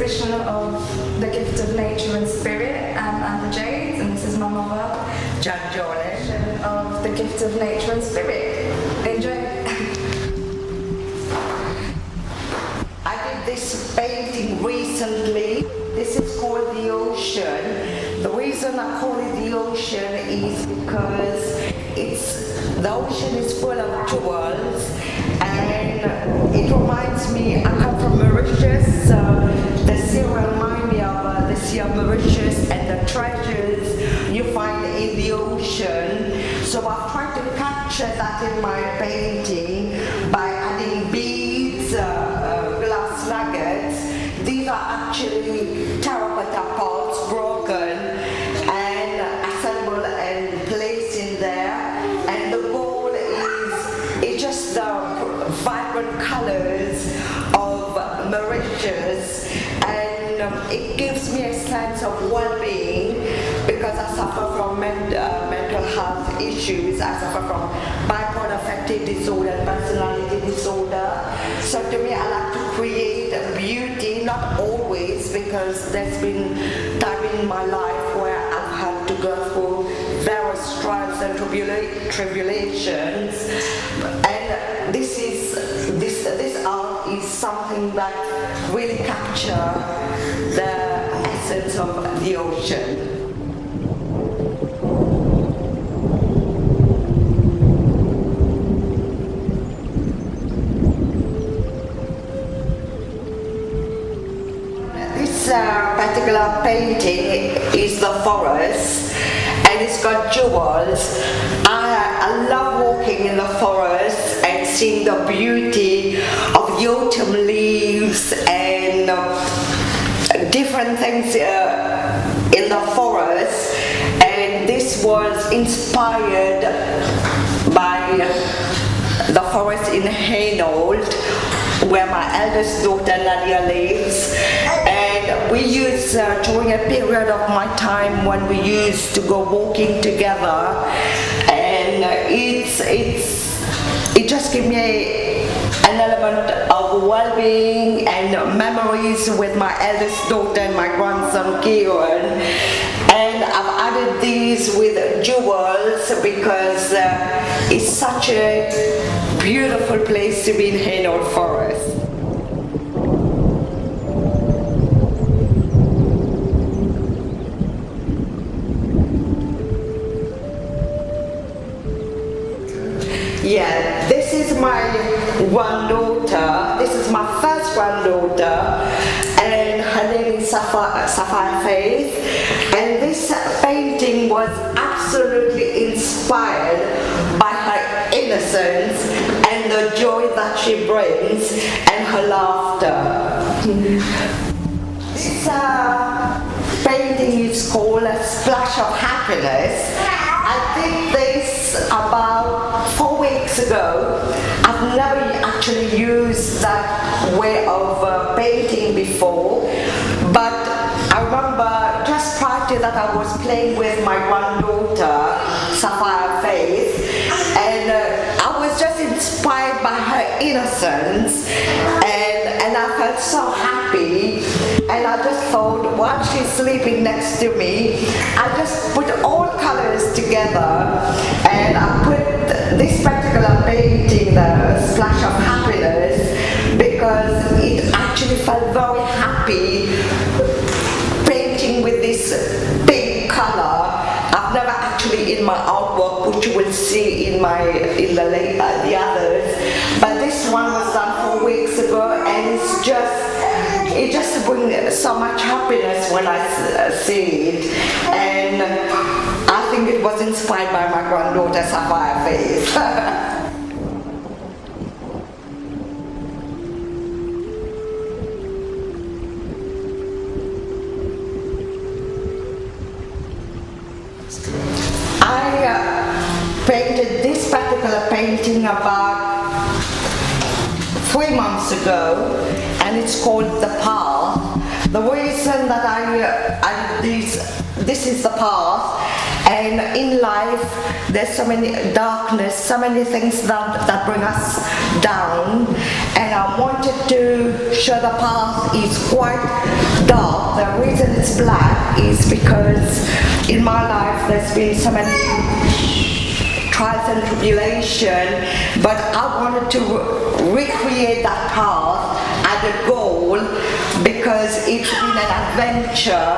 exhibition of the gift of nature and spirit and Amber Jade, and this is my mother. Jan Jaulim. Of the gift of nature and spirit. Enjoy. I did this painting recently. This is called the ocean. The reason I call it the ocean is because the ocean is full of jewels, and it reminds me, I come from Mauritius, so the sea reminds me of the sea of Mauritius and the treasures you find in the ocean. So I've tried to capture that in my painting by adding beads, glass nuggets. These are actually terracotta pots broken and assembled and placed in there. And the goal is just the vibrant colors of Mauritius, and it gives me a sense of well-being because I suffer from mental health issues. I suffer from bipolar affective disorder and personality disorder. So to me, I like to create beauty, not always, because there's been time in my life where I've had to go through various trials and tribulations, and this art is something that really captures the essence of the ocean. This particular painting is the forest, and it's got jewels. I love walking in the forest and seeing the beauty of the autumn leaves and different things in the forest. And this was inspired by the forest in Hainault, where my eldest daughter Nadia lives. And we used, during a period of my time when we used to go walking together, and it just gave me an element of well-being and memories with my eldest daughter and my grandson Kieran. And I've added these with jewels because it's such a beautiful place to be in Hainault Forest. Yeah, this is my granddaughter. This is my first granddaughter, and her name is Sapphire Faith. And this painting was absolutely inspired by her innocence and the joy that she brings and her laughter. This painting is called A Splash of Happiness. I did this about 4 weeks ago. I've never actually used that way of painting before, but I remember just prior to that I was playing with my granddaughter, Sapphire Faith, and I was just inspired by her innocence, and I felt so happy. And I just thought, while she's sleeping next to me, I just put all colors together, and I put this particular painting, The Splash of Happiness, because it actually felt very happy painting with this big color. I've never actually in my artwork, which you will see in the others, but this one was done 4 weeks ago, and it just brings so much happiness when I see it, and I think it was inspired by my granddaughter Sapphire Faith. I painted this particular painting about 3 months ago, and it's called The Path. The reason that I did this is the path, And in life, there's so many darkness, so many things that bring us down. And I wanted to show the path is quite dark. The reason it's black is because in my life there's been so many trials and tribulation, but I wanted to recreate that path as a goal because it's been an adventure.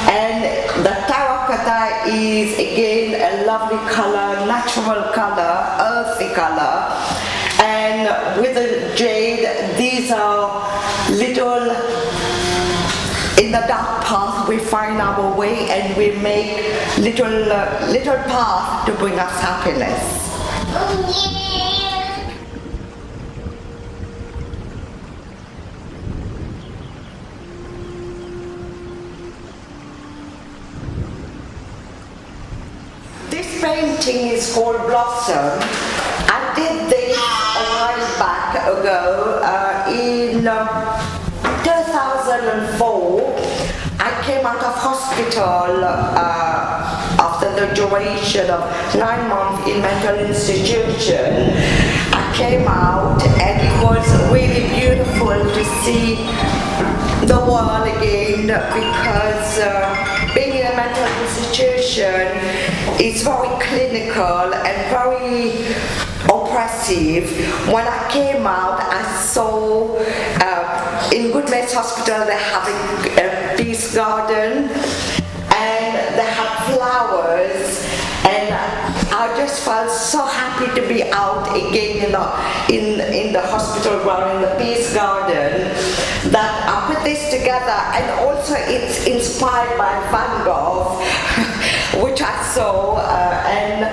And the terracotta is again a lovely color, natural color, earthy color. And with the jade, these are little, in the dark path we find our way and we make little path to bring us happiness. This painting is called Blossom. I did this a while back ago in 2004. I came out of hospital after the duration of 9 months in mental institution. I came out and it was really beautiful to see the world again because being in a mental institution is very clinical and very oppressive. When I came out, I saw in Goodman's Hospital they're having a peace garden and they have flowers, and I just felt so happy to be out again in the hospital ground, in the peace garden, that I put this together. And also it's inspired by Van Gogh which I saw, and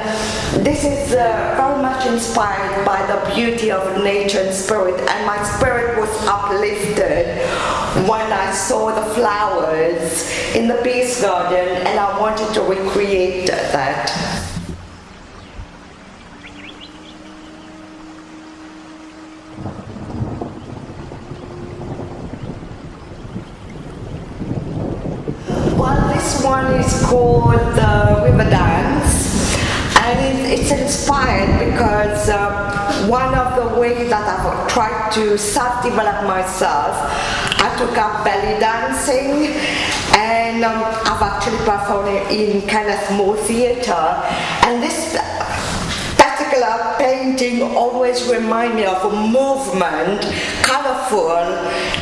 this is very much inspired by the beauty of nature and spirit, and my spirit was uplifted when I saw the flowers in the peace garden, and I wanted to recreate that. This one is called the River Dance, and it's inspired because one of the ways that I've tried to self-develop myself, I took up belly dancing, and I've actually performed in kind of small theatre, and this particular painting always reminds me of a movement, colorful,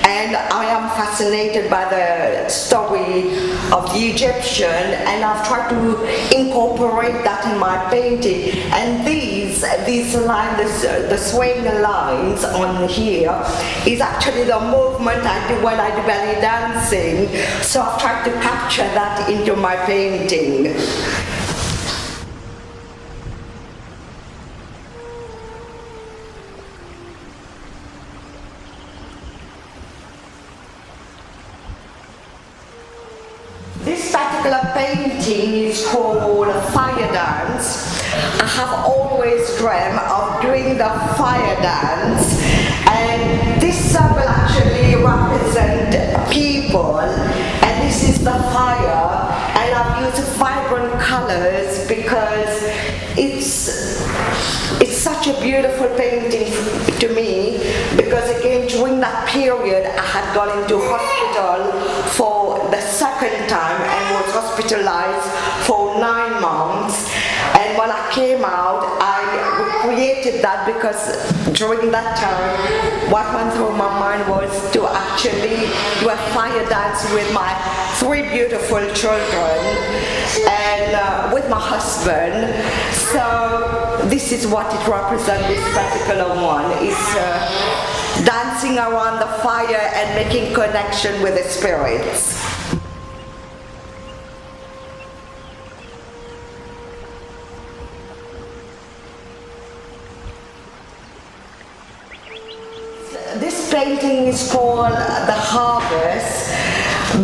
and I am fascinated by the story of the Egyptian, and I've tried to incorporate that in my painting. And these lines, the swaying lines on here, is actually the movement I do when I do belly dancing. So I've tried to capture that into my painting. This particular painting is called Fire Dance. I have always dreamt of doing the fire dance, and this symbol actually represents people, and this is the fire, and I've used vibrant colors because it's such a beautiful painting to me, because again during that period I had gone into hospital for the second time and was hospitalized for 9 months, and when I came out I created that because during that time what went through my mind was to actually do a fire dance with my 3 beautiful children and with my husband. So this is what it represents, this particular one. It's dancing around the fire and making connection with the spirits. This painting is called The Harvest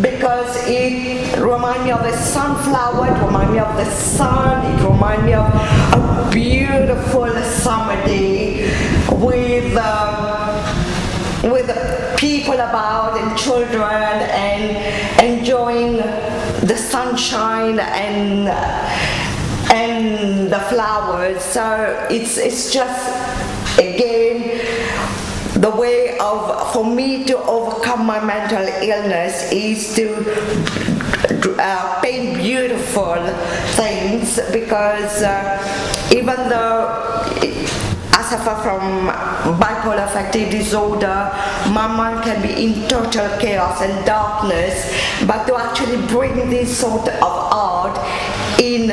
because it reminds me of the sunflower, it reminds me of the sun, it reminds me of a beautiful summer day with people about and children and enjoying the sunshine and the flowers. So it's just, again, the way for me to overcome my mental illness is to paint beautiful things, because even though I suffer from bipolar affective disorder, my mind can be in total chaos and darkness, but to actually bring this sort of art in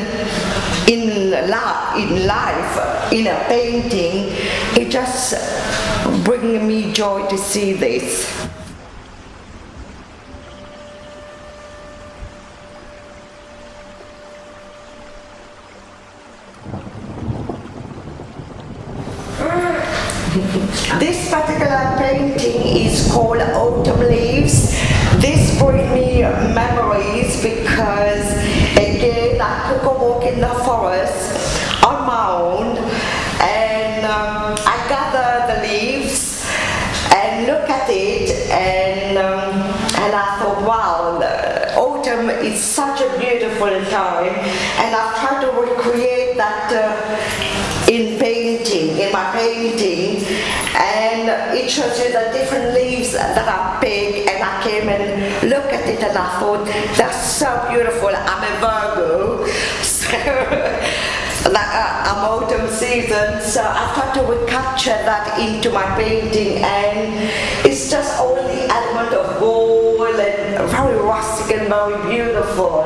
life, in a painting, it just brings me joy to see this. This particular painting is called Autumn Leaves. This brings me memories because, again, I took a walk in the forest on my own, and I gathered the leaves and look at it, and I thought, wow, autumn is such a beautiful time, and I've tried to recreate that in my painting, and it shows you the different leaves that I picked, and I came and looked at it and I thought, that's so beautiful. I'm a Virgo, so I'm autumn season, so I've tried to recapture that into my painting, and it's just all the element of gold and very rustic and very beautiful.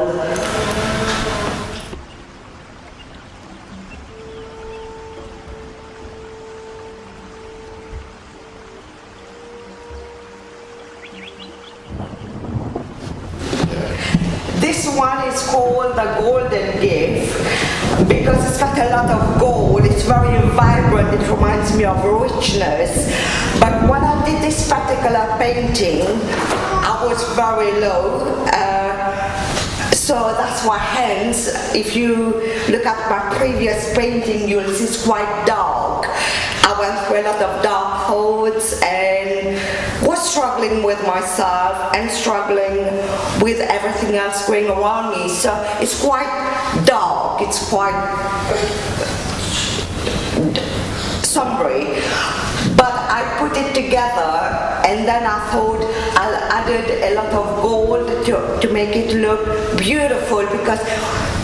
This one is called the Golden Gift because it's got a lot of gold. It's very vibrant. It reminds me of richness. But when I did this particular painting, I was very low. So that's why, hence, if you look at my previous painting, you'll see it's quite dark. I went through a lot of dark thoughts and was struggling with myself and struggling with everything else going around me. So it's quite dark, it's quite sombre. But I put it together, and then I thought I added a lot of gold to make it look beautiful, because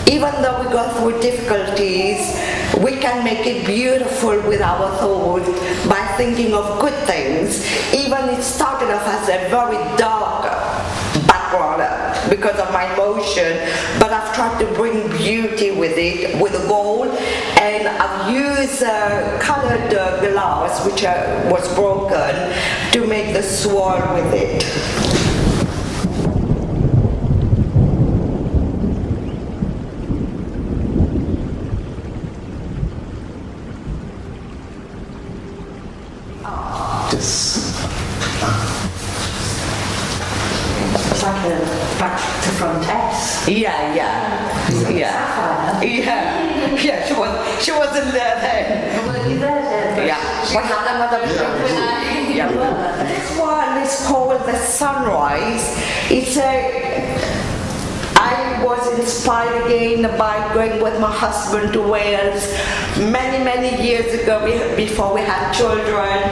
even though we go through difficulties, we can make it beautiful with our thought by thinking of good things. Even it started off as a very dark background because of my emotion, but I've tried to bring beauty with it, with the gold, and I've used colored glass, which was broken, to make the swirl with it. It's like a back to front S. Yeah. She wasn't there then. Were you there then? Yeah. What happened? This one is called the Sunrise. I was inspired again by going with my husband to Wales many years ago, before we had children,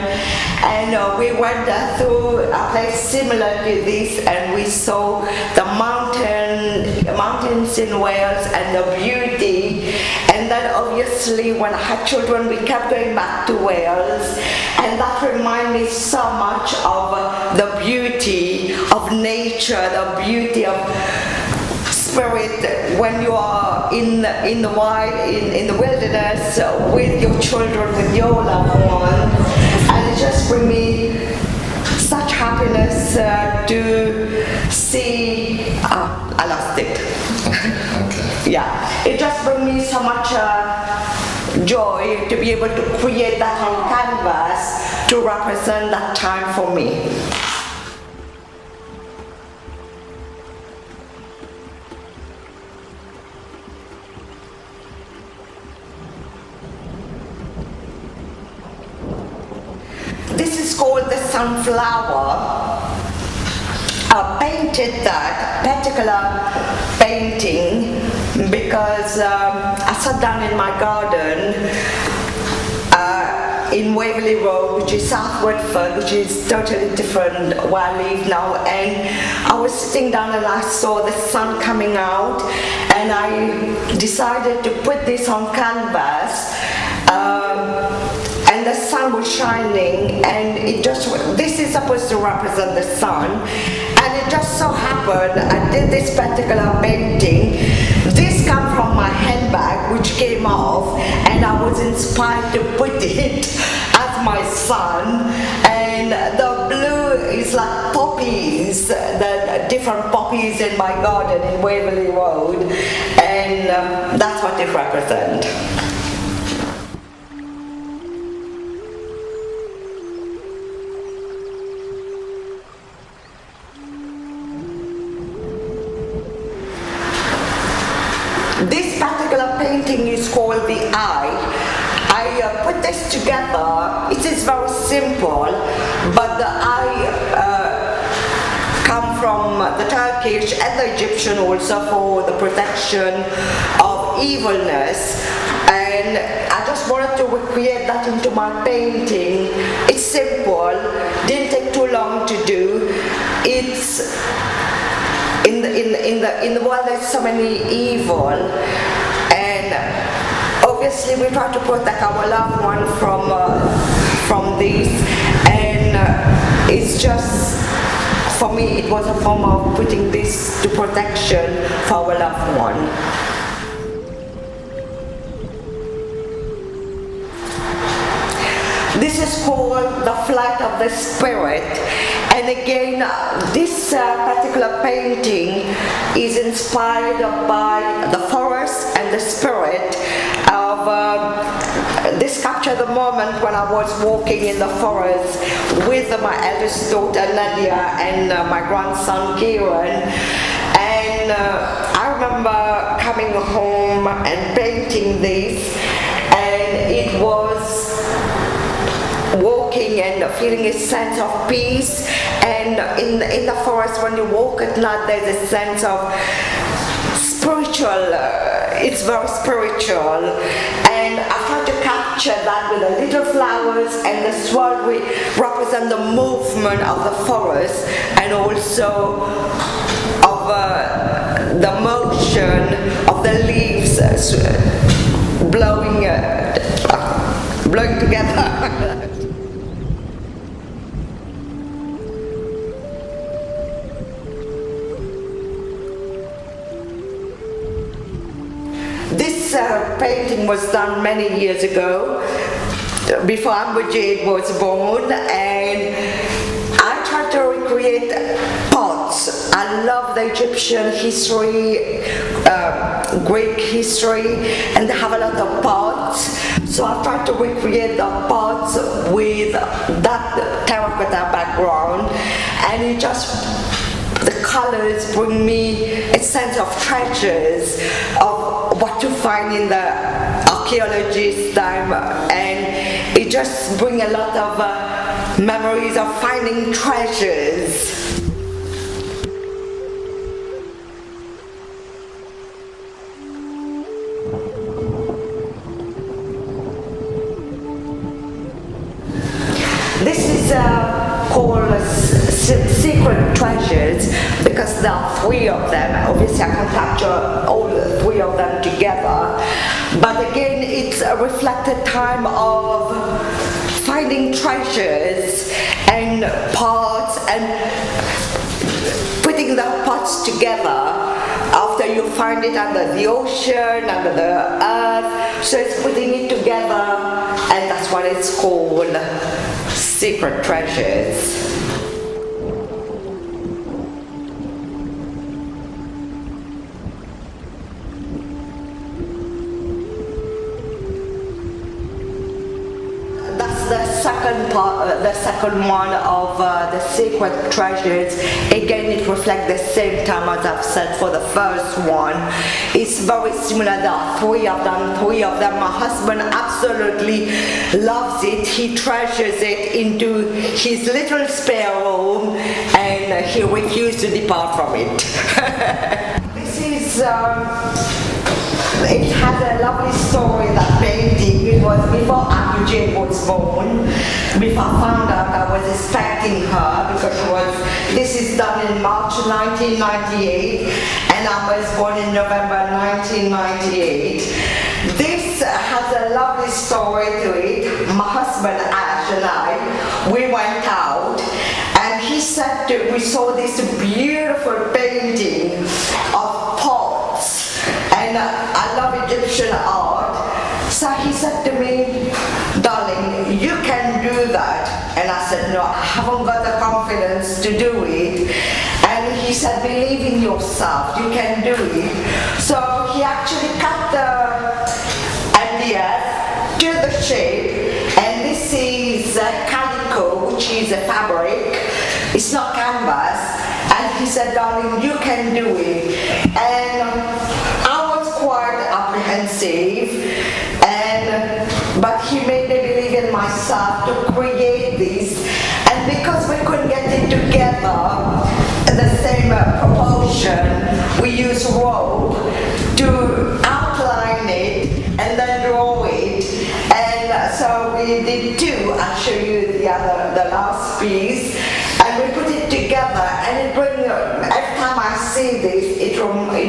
and we went through a place similar to this, and we saw the mountains in Wales and the beauty. And then obviously when I had children, we kept going back to Wales, and that reminded me so much of the beauty of nature, the beauty of spirit when you are in the wild, in the wilderness, with your children, with your loved ones, and it just brings me such happiness to see. I lost it. Okay. Yeah, it just brings me so much joy to be able to create that on canvas to represent that time for me. This is called the Sunflower. I painted that particular painting because I sat down in my garden in Waverley Road, which is South Woodford, which is totally different where I live now, and I was sitting down and I saw the sun coming out, and I decided to put this on canvas, and the sun was shining, and this is supposed to represent the sun, and it just so happened I did this particular painting. This came from my handbag, which came off, and I was inspired to put it as my sun. And the blue is like poppies, the different poppies in my garden in Waverley Road, and that's what it represents. This particular painting is called The Eye. I put this together. It is very simple, but the eye come from the Turkish and the Egyptian also for the protection of evilness. And I just wanted to recreate that into my painting. It's simple, didn't take too long to do. It's in the world there's so many evil, and obviously we try to protect our loved one from this, and it's just, for me it was a form of putting this to protection for our loved one. This is called The Flight of the Spirit, and again this particular painting is inspired by the forest and the spirit of this captured the moment when I was walking in the forest with my eldest daughter Nadia and my grandson Kieran, and I remember coming home and painting this, and it was walking and feeling a sense of peace, and in the forest when you walk at night there's a sense of spiritual, it's very spiritual, and I tried to capture that with the little flowers, and the swirl represent the movement of the forest and also of the motion of the leaves blowing together. This painting was done many years ago, before Amber Jade was born, and I tried to recreate pots. I love the Egyptian history, Greek history, and they have a lot of pots. So I tried to recreate the pots with that terracotta background, and it just, the colors bring me a sense of treasures, of what you find in the archaeologist time, and it just brings a lot of memories of finding treasures. This is called secret treasures because there are 3 of them. Obviously I can't capture all 3 of them together, but again it's a reflected time of finding treasures and parts and putting the parts together after you find it under the ocean, under the earth. So it's putting it together, and that's what it's called, secret treasures. The second one of the secret treasures. Again, it reflects the same time as I've said for the first one. It's very similar. There are 3 of them. My husband absolutely loves it. He treasures it into his little spare room, and he refused to depart from it. This is It has a lovely story, that painting. It was before Amber Jade was born. Before I found out, I was expecting her because this is done in March 1998 and I was born in November 1998. This has a lovely story to it. My husband Ash and I, we went out and he said we saw this beautiful painting of pots, and I love Egyptian art. So he said to me, darling, you can do that. And I said, no, I haven't got the confidence to do it. And he said, believe in yourself, you can do it. So he actually cut the MDF to the shape, and this is calico, which is a fabric. It's not canvas. And he said, darling, you can do it. And I was quite apprehensive, but he made me believe in myself to create this. And because we couldn't get it together in the same proportion, we used rope to outline it and then draw it. And so we did two. I'll show you the last piece. And we put it together, and every time I see this, it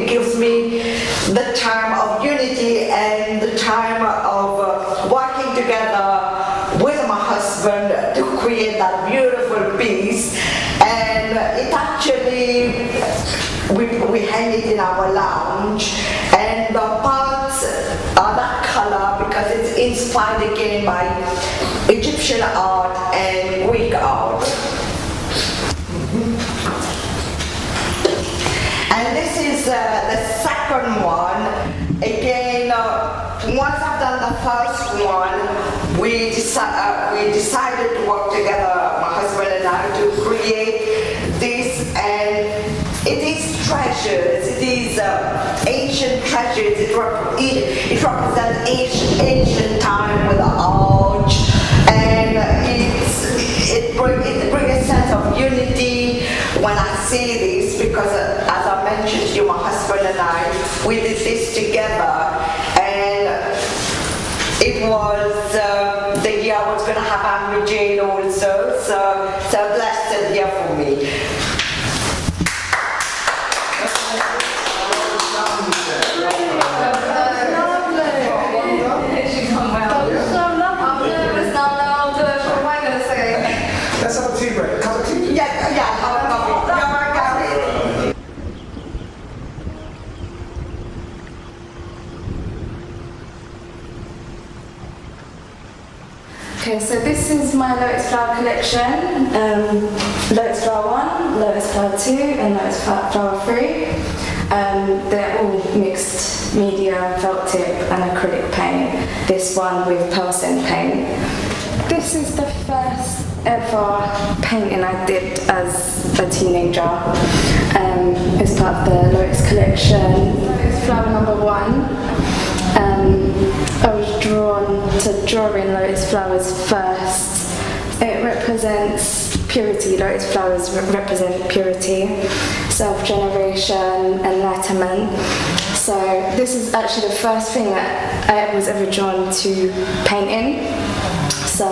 gives me the time of unity and the time of working together with my husband to create that beautiful piece. And it actually, we hang it in our lounge, and the parts are that color because it's inspired again by Egyptian art and Greek art. And this is the second one. Again, once I've done the first one, we decided to work together, my husband and I, to create this. And it is treasures. It is ancient treasures. It represents ancient time with the arch, and it brings a sense of unity when I see this, because as I mentioned to you, my husband and I, we did this together, and it was the year I was going to have Amber Jade also, so it's a blessed year for me. Let's have a tea break. Cup of tea? Yeah, have a coffee. Okay, so this is my Lotus flower collection. Lotus flower 1, Lotus flower 2, and Lotus flower 3. They're all mixed media, felt tip and acrylic paint. This one with pearl scent paint. This is the first ever painting I did as a teenager. It's part of the Lotus collection. Lotus flower number 1. I was drawn to drawing lotus flowers first. It represents purity. Lotus flowers represent purity, self-generation, enlightenment. So this is actually the first thing that I was ever drawn to painting. So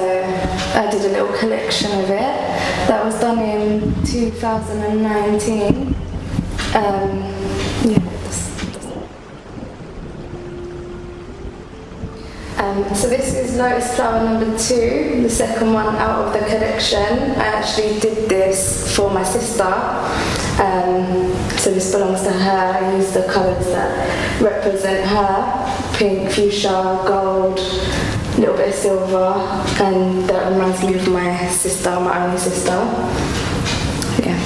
I did a little collection of it. That was done in 2019. So this is Lotus flower number 2, the second one out of the collection. I actually did this for my sister. So this belongs to her. I used the colours that represent her: pink, fuchsia, gold, a little bit of silver, and that reminds me of my sister, my only sister. Yeah.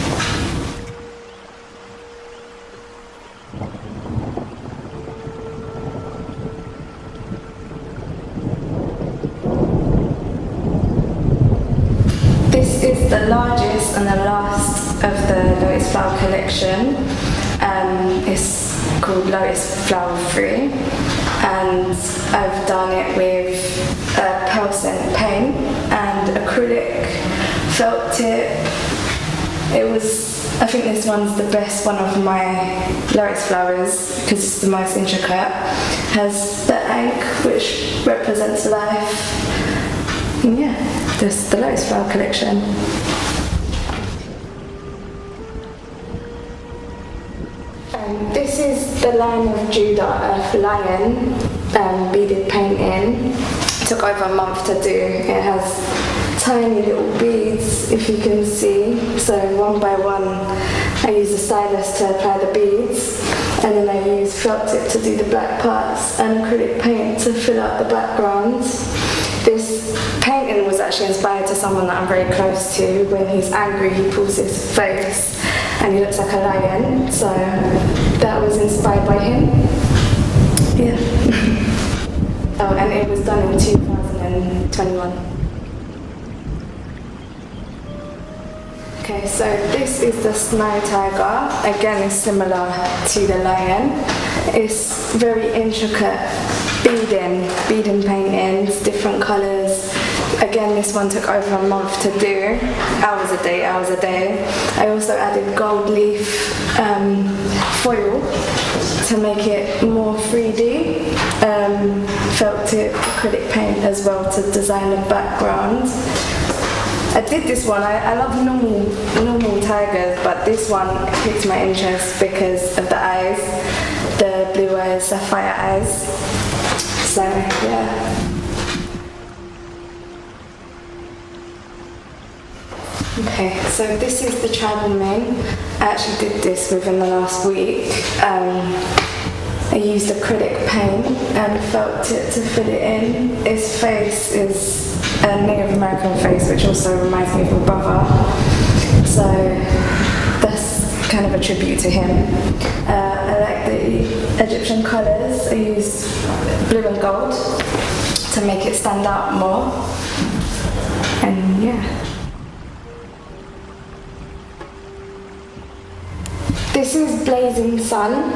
This is the largest and the last of the Lotus flower collection. It's called Lotus flower 3, and I've done it with pearl scent paint and acrylic felt tip. It was I think this one's the best one of my lotus flowers because it's the most intricate. Has the egg, which represents life. And yeah, this is the lotus flower collection. This is the line of Judah Earth Lion beaded painting. It took over a month to do. It has tiny little beads, if you can see. So one by one, I use a stylus to apply the beads, and then I use felt tip to do the black parts and acrylic paint to fill out the background. This painting was actually inspired to someone that I'm very close to. When he's angry, he pulls his face and he looks like a lion. So that was inspired by him. Yeah. Oh, and it was done in 2021. Okay, so this is the snow tiger. Again, it's similar to the lion. It's very intricate beading paintings, different colours. Again, this one took over a month to do. Hours a day. I also added gold leaf foil to make it more 3D. Felt tip acrylic paint as well to design the background. I did this one. I love normal tigers, but this one piqued my interest because of the eyes, the blue eyes, sapphire eyes. So yeah. Okay, so this is the tribal mane. I actually did this within the last week. I used acrylic paint and felt tip to fit it in. His face is a Native American face, which also reminds me of my brother. So that's kind of a tribute to him. I like the Egyptian colours. I used blue and gold to make it stand out more. And yeah. This is Blazing Sun.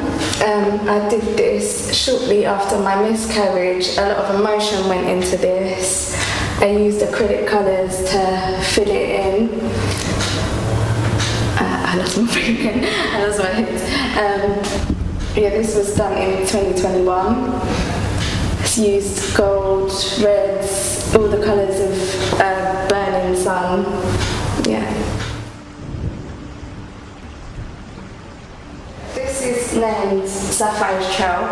I did this shortly after my miscarriage. A lot of emotion went into this. I used acrylic colours to fill it in. I lost my brain. I lost my head. Yeah, this was done in 2021. It's used gold, reds, all the colours of burning sun. Yeah. This is named Sapphire's Trail.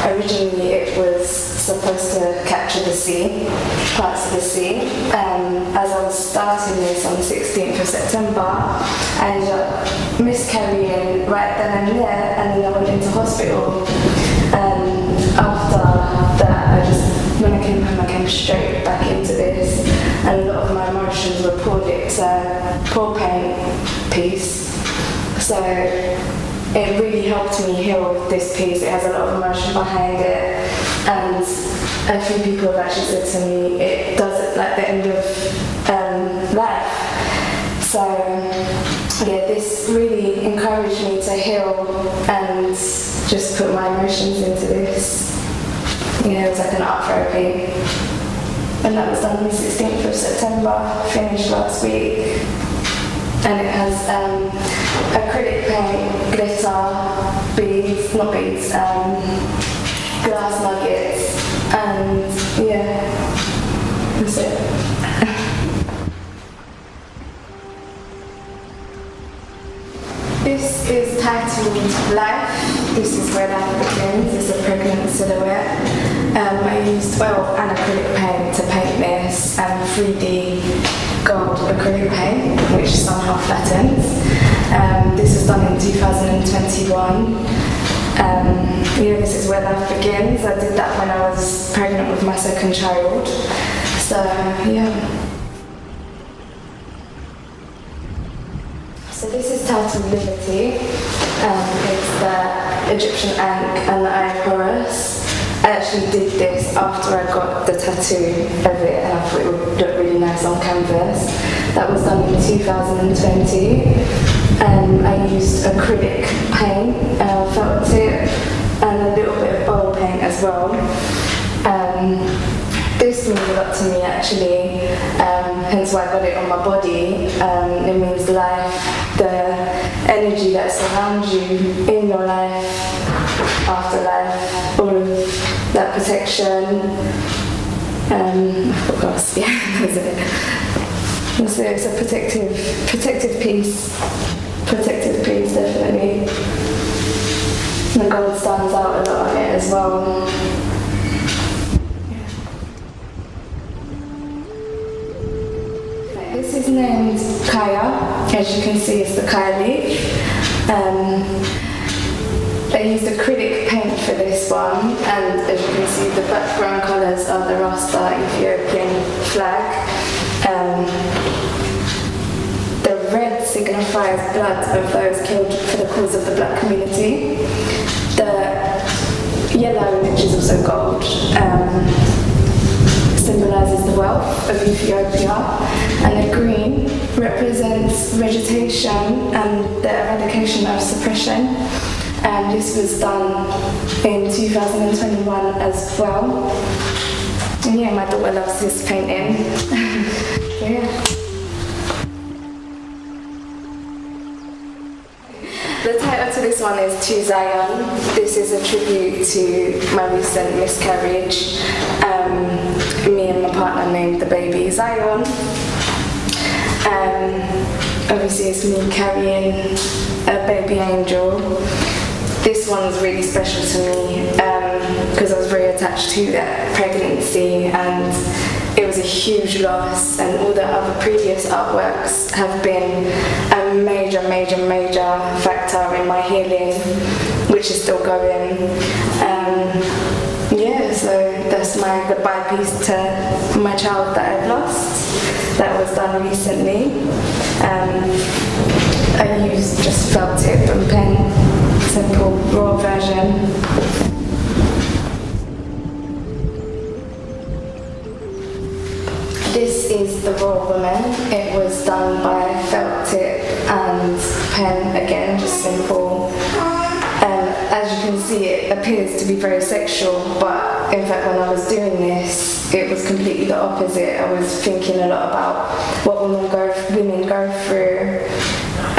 Originally it was supposed to capture the sea, parts of the sea. As I was starting this on the 16th of September, I ended up miscarrying right then and there, and then I went into hospital. After that, when I came home, I came straight back into this, and a lot of my emotions were poured. It's a pour paint piece. So it really helped me heal with this piece. It has a lot of emotion behind it, and a few people have actually said to me it does it like the end of life. So yeah, this really encouraged me to heal and just put my emotions into this. You know, it was like an art therapy. And that was done on the 16th of September, finished last week. And it has acrylic paint, glitter, beads, not beads, glass nuggets, and yeah, that's it. This is titled Life. This is where life begins. It's a pregnant silhouette. I used oil and acrylic paint to paint this, and 3D gold acrylic paint, which somehow flattens. This was done in 2021. This is where life begins. I did that when I was pregnant with my second child. So, yeah. So this is titled Liberty. It's the Egyptian ankh and the Ioporus. I actually did this after I got the tattoo of it, and I thought it would look really nice on canvas. That was done in 2020. I used acrylic paint, felt tip, and a little bit of oil paint as well. This means a lot to me actually, hence why I got it on my body. It means life. The energy that surrounds you in your life, afterlife, all of that protection. Of course, yeah, that's it. So it's a protective piece, definitely. The gold stands out a lot on it as well. This is named Kaya. As you can see, it's the Kaya leaf. They used acrylic paint for this one, and as you can see, the background colours are the Rasta Ethiopian flag. The red signifies blood of those killed for the cause of the black community. The yellow, which is also gold, symbolises the wealth of Ethiopia, and the green represents vegetation and the eradication of suppression. And this was done in 2021 as well. And yeah, my daughter loves this painting. So yeah. The title to this one is To Zion. This is a tribute to my recent miscarriage. Me and my partner named the baby Zion. Obviously it's me carrying a baby angel. This one's really special to me because I was very attached to that pregnancy, and it was a huge loss, and all the other previous artworks have been a major factor in my healing, which is still going. Yeah, so that's my goodbye piece to my child that I've lost. That was done recently. I used just felt tip and pen, simple raw version. This is the raw woman. It was done by felt tip and pen, again, just simple. As you can see, it appears to be very sexual, but in fact when I was doing this, it was completely the opposite. I was thinking a lot about what women go through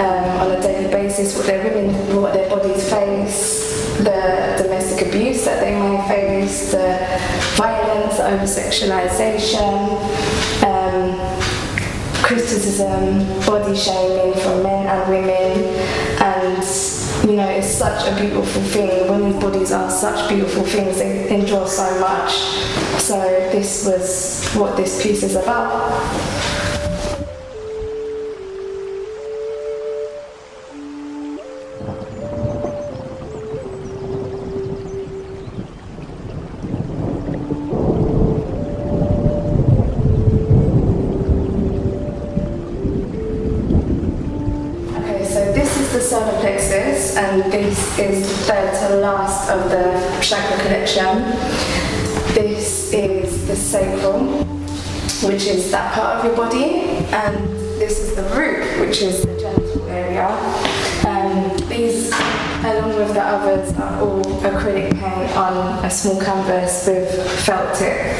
on a daily basis, what their bodies face, the domestic abuse that they may face, the violence, the over-sexualization, criticism, body shaming from men and women, and you know, it's such a beautiful thing. Women's bodies are such beautiful things, they endure so much. So this was what this piece is about. Solar Plexus, and this is the third to last of the chakra collection. This is the sacral, which is that part of your body, and this is the root, which is the genital area. These, along with the others, are all acrylic paint on a small canvas with felt tip.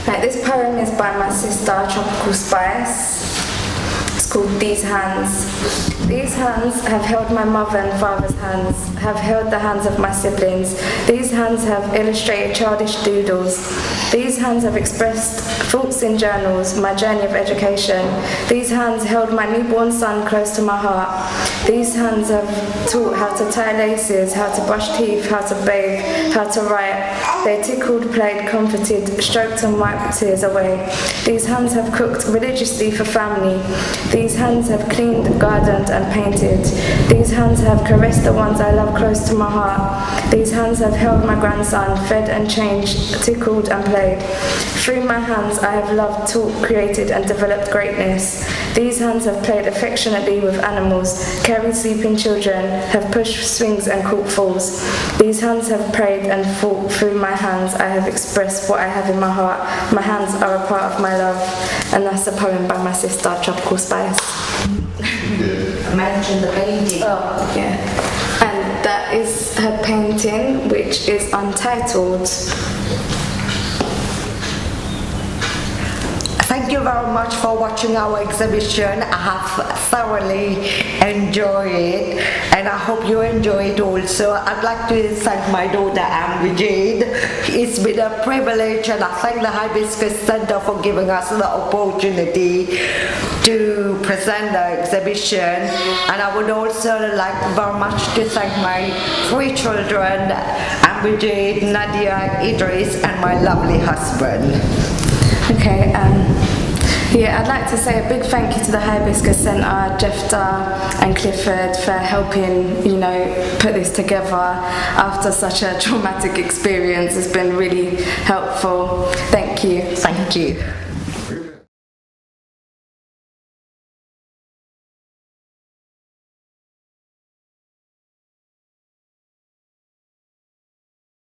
Right, this poem is by my sister, Tropical Spice. It's called These Hands. These hands have held my mother and father's hands, have held the hands of my siblings. These hands have illustrated childish doodles. These hands have expressed thoughts in journals, my journey of education. These hands held my newborn son close to my heart. These hands have taught how to tie laces, how to brush teeth, how to bathe, how to write. They tickled, played, comforted, stroked and wiped tears away. These hands have cooked religiously for family. These hands have cleaned, gardened and painted. These hands have caressed the ones I love close to my heart. These hands have held my grandson, fed and changed, tickled and played. Through my hands I have loved, taught, created and developed greatness. These hands have played affectionately with animals, carried sleeping children, have pushed swings and caught falls. These hands have prayed and fought. Through my hands I have expressed what I have in my heart. My hands are a part of my love. And that's a poem by my sister, Tropical Spice. Mention the painting. Oh, yeah. And that is her painting, which is Untitled. Thank you very much for watching our exhibition. I have thoroughly enjoyed it, and I hope you enjoy it also. I'd like to thank my daughter Amber Jade. It's been a privilege, and I thank the Hibiscus Center for giving us the opportunity to present the exhibition. And I would also like very much to thank my 3 children, Amber Jade, Nadia, Idris, and my lovely husband. Okay, yeah, I'd like to say a big thank you to the Hibiscus Centre, Jefta and Clifford for helping, put this together after such a traumatic experience. It's been really helpful. Thank you. Thank you.